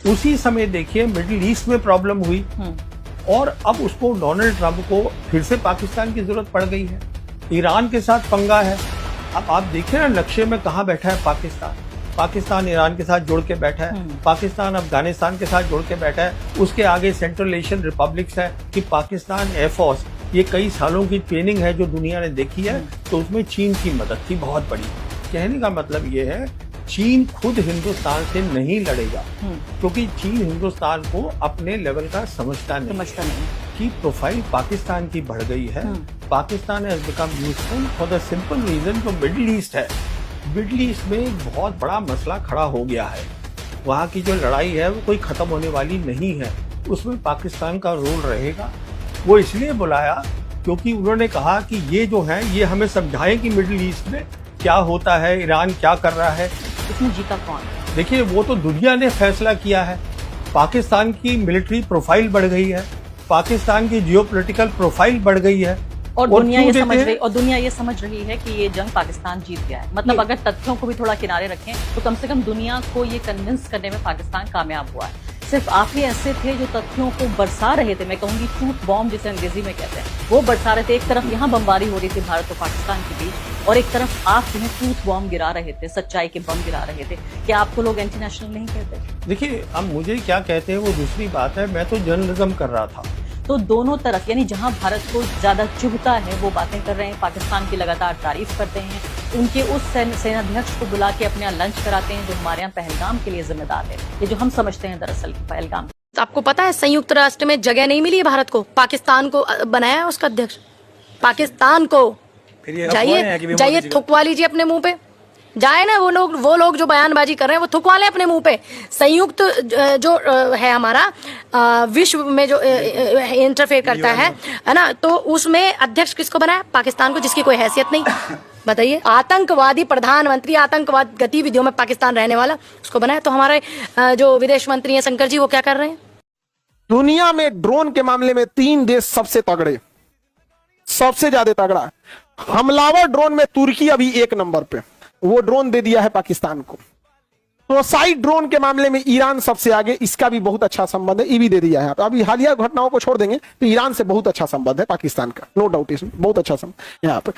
उसी समय देखिए मिडिल ईस्ट में प्रॉब्लम हुई और अब उसको डोनाल्ड ट्रंप को फिर से पाकिस्तान की जरूरत पड़ गई है। ईरान के साथ पंगा है। अब आप देखिए ना नक्शे में कहाँ बैठा है पाकिस्तान। पाकिस्तान ईरान के साथ जुड़ के बैठा है, पाकिस्तान अफगानिस्तान के साथ जुड़ के बैठा है। उसके आगे सेंट्रल एशियन रिपब्लिक्स है कि पाकिस्तान एयरफोर्स, ये कई सालों की ट्रेनिंग है जो दुनिया ने देखी है, तो उसमें चीन की मदद थी बहुत बड़ी। कहने का मतलब ये है चीन खुद हिंदुस्तान से नहीं लड़ेगा क्योंकि चीन हिंदुस्तान को अपने लेवल का समझता नहीं कि प्रोफाइल पाकिस्तान की बढ़ गई है। Pakistan has become useful for the simple reason जो मिडिल ईस्ट है। मिडिल ईस्ट में एक बहुत बड़ा मसला खड़ा हो गया है। वहाँ की जो लड़ाई है वो कोई खत्म होने वाली नहीं है, उसमें पाकिस्तान का रोल रहेगा। वो इसलिए बुलाया क्योंकि उन्होंने कहा कि ये जो है ये हमें समझाएं कि मिडिल ईस्ट में क्या होता है, ईरान क्या कर रहा है। इसमें जीता कौन? देखिए वो तो दुनिया ने फैसला किया है। पाकिस्तान की मिलिट्री प्रोफाइल बढ़ गई है, पाकिस्तान की जियोपॉलिटिकल प्रोफाइल बढ़ गई है और दुनिया ये समझ रही है कि ये जंग पाकिस्तान जीत गया है। मतलब अगर तथ्यों को भी थोड़ा किनारे रखें तो कम से कम दुनिया को ये कन्विंस करने में पाकिस्तान कामयाब हुआ है। सिर्फ आप ही ऐसे थे जो तथ्यों को बरसा रहे थे, मैं कहूंगी ट्रूथ बॉम्ब जिसे अंग्रेजी में कहते हैं, वो बरसा रहे थे। एक तरफ यहाँ बमबारी हो रही थी भारत और पाकिस्तान के बीच और एक तरफ आप जो है ट्रूथ बॉम्ब गिरा रहे थे, सच्चाई के बम गिरा रहे थे। क्या आपको लोग एंटी नेशनल नहीं कहते? देखिए अब मुझे क्या कहते हैं वो दूसरी बात है, मैं तो जर्नलिज्म कर रहा था। तो दोनों तरफ यानी जहां भारत को ज्यादा चुभता है वो बातें कर रहे हैं, पाकिस्तान की लगातार तारीफ करते हैं, उनके उस सेनाध्यक्ष को बुला के अपने यहाँ लंच कराते हैं जो हमारे यहाँ पहलगाम के लिए जिम्मेदार है, ये जो हम समझते हैं दरअसल पहलगाम। आपको पता है संयुक्त राष्ट्र में जगह नहीं मिली है भारत को, पाकिस्तान को बनाया है उसका अध्यक्ष। पाकिस्तान को जाइए थुकवा लीजिए अपने मुंह पे, जाए ना वो लोग जो बयानबाजी कर रहे हैं वो थुकवा लें अपने मुंह पे। संयुक्त जो है हमारा विश्व में जो इंटरफेयर करता है ना, तो उसमें अध्यक्ष किसको बनाया? पाकिस्तान को, जिसकी कोई हैसियत नहीं। बताइए, आतंकवादी प्रधानमंत्री, आतंकवाद गतिविधियों में पाकिस्तान रहने वाला, उसको बनाया। तो हमारे जो विदेश मंत्री हैं शंकर जी, वो क्या कर रहे हैं? दुनिया में ड्रोन के मामले में 3 देश सबसे तगड़े, सबसे ज्यादा तगड़ा हमलावर ड्रोन में तुर्की अभी 1 नंबर पे, वो ड्रोन दे दिया है पाकिस्तान को। तो साइड ड्रोन के मामले में ईरान सबसे आगे, इसका भी बहुत अच्छा संबंध है, ये भी दे दिया है। अभी हालिया घटनाओं को छोड़ देंगे तो ईरान से बहुत अच्छा संबंध है पाकिस्तान का, नो डाउट, इसमें बहुत अच्छा संबंध। यहाँ पर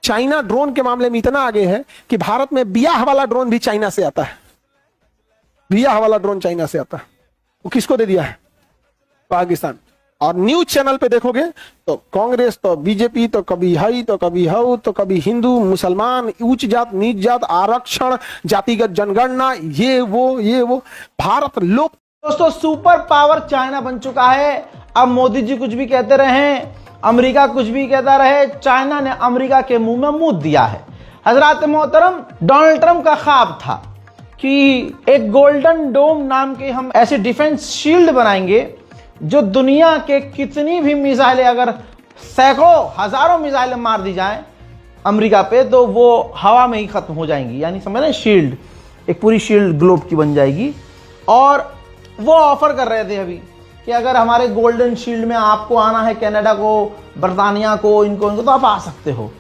चाइना ड्रोन के मामले में इतना आगे है कि भारत में बियाह वाला ड्रोन भी चाइना से आता है। बियाह वाला ड्रोन चाइना से आता है, वो किसको दे दिया है? पाकिस्तान। और न्यूज चैनल पे देखोगे तो कांग्रेस तो बीजेपी तो कभी हई तो कभी हऊ तो कभी हिंदू मुसलमान, उच्च जात नीच जात, आरक्षण, जातिगत जनगणना, ये वो भारत लोक। दोस्तों सुपर पावर चाइना बन चुका है। अब मोदी जी कुछ भी कहते रहे, अमेरिका कुछ भी कहता रहे, चाइना ने अमेरिका के मुंह में मुंह दिया है। हजरात मोहतरम, डोनाल्ड ट्रंप का ख्वाब था कि एक गोल्डन डोम नाम के हम ऐसे डिफेंस शील्ड बनाएंगे जो दुनिया के कितनी भी मिसाइलें, अगर सैकड़ों हजारों मिसाइलें मार दी जाएं अमेरिका पे, तो वो हवा में ही खत्म हो जाएंगी। यानी समझ रहे, शील्ड, एक पूरी शील्ड ग्लोब की बन जाएगी। और वो ऑफर कर रहे थे अभी कि अगर हमारे गोल्डन शील्ड में आपको आना है, कनाडा को, बर्तानिया को, इनको तो आप आ सकते हो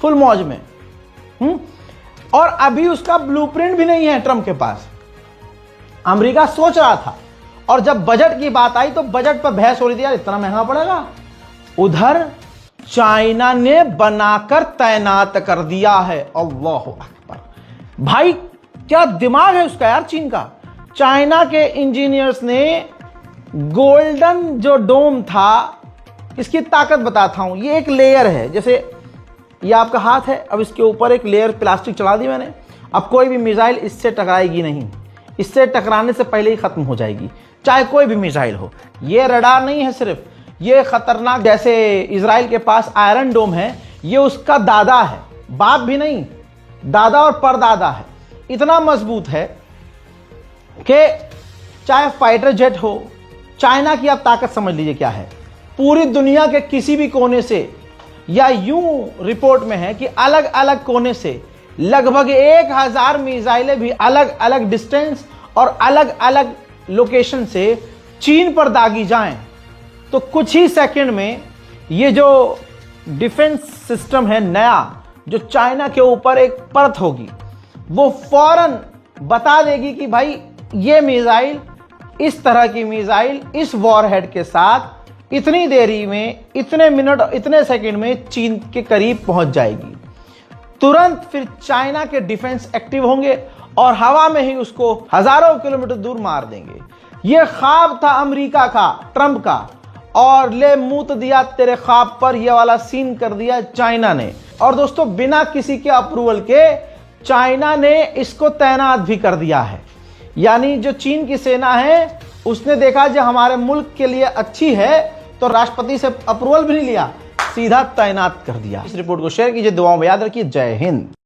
फुल मौज में। और अभी उसका ब्लूप्रिंट भी नहीं है ट्रंप के पास। अमेरिका सोच रहा था, और जब बजट की बात आई तो बजट पर बहस हो रही थी, यार इतना महंगा पड़ेगा। उधर चाइना ने बनाकर तैनात कर दिया है। अल्लाहु अकबर। भाई क्या दिमाग है उसका यार चीन का। चाइना के इंजीनियर्स ने गोल्डन जो डोम था, इसकी ताकत बताता हूं। ये एक लेयर है, जैसे ये आपका हाथ है, अब इसके ऊपर एक लेयर प्लास्टिक चढ़ा दी मैंने। अब कोई भी मिसाइल इससे टकराएगी नहीं, इससे टकराने से पहले ही खत्म हो जाएगी, चाहे कोई भी मिसाइल हो। ये रडार नहीं है सिर्फ, ये खतरनाक, जैसे इजराइल के पास आयरन डोम है, ये उसका दादा है, बाप भी नहीं, दादा और परदादा है। इतना मजबूत है कि चाहे फाइटर जेट हो, चाइना की आप ताकत समझ लीजिए क्या है। पूरी दुनिया के किसी भी कोने से, या यूं रिपोर्ट में है कि अलग अलग कोने से लगभग 1000 मिसाइलें भी अलग अलग डिस्टेंस और अलग अलग लोकेशन से चीन पर दागी जाएं तो कुछ ही सेकंड में ये जो डिफेंस सिस्टम है नया, जो चाइना के ऊपर एक परत होगी, वो फौरन बता देगी कि भाई ये मिसाइल इस तरह की मिसाइल इस वॉरहेड के साथ इतनी देरी में, इतने मिनट, इतने सेकंड में चीन के करीब पहुंच जाएगी। तुरंत फिर चाइना के डिफेंस एक्टिव होंगे और हवा में ही उसको हजारों किलोमीटर दूर मार देंगे। यह ख्वाब था अमेरिका का, ट्रंप का, और ले मुंह दिया तेरे ख्वाब पर, यह वाला सीन कर दिया चाइना ने। और दोस्तों, बिना किसी के अप्रूवल के चाइना ने इसको तैनात भी कर दिया है। यानी जो चीन की सेना है उसने देखा जो हमारे मुल्क के लिए अच्छी है, तो राष्ट्रपति से अप्रूवल भी नहीं लिया, सीधा तैनात कर दिया। इस रिपोर्ट को शेयर कीजिए, दुआओं में याद रखिए। जय हिंद।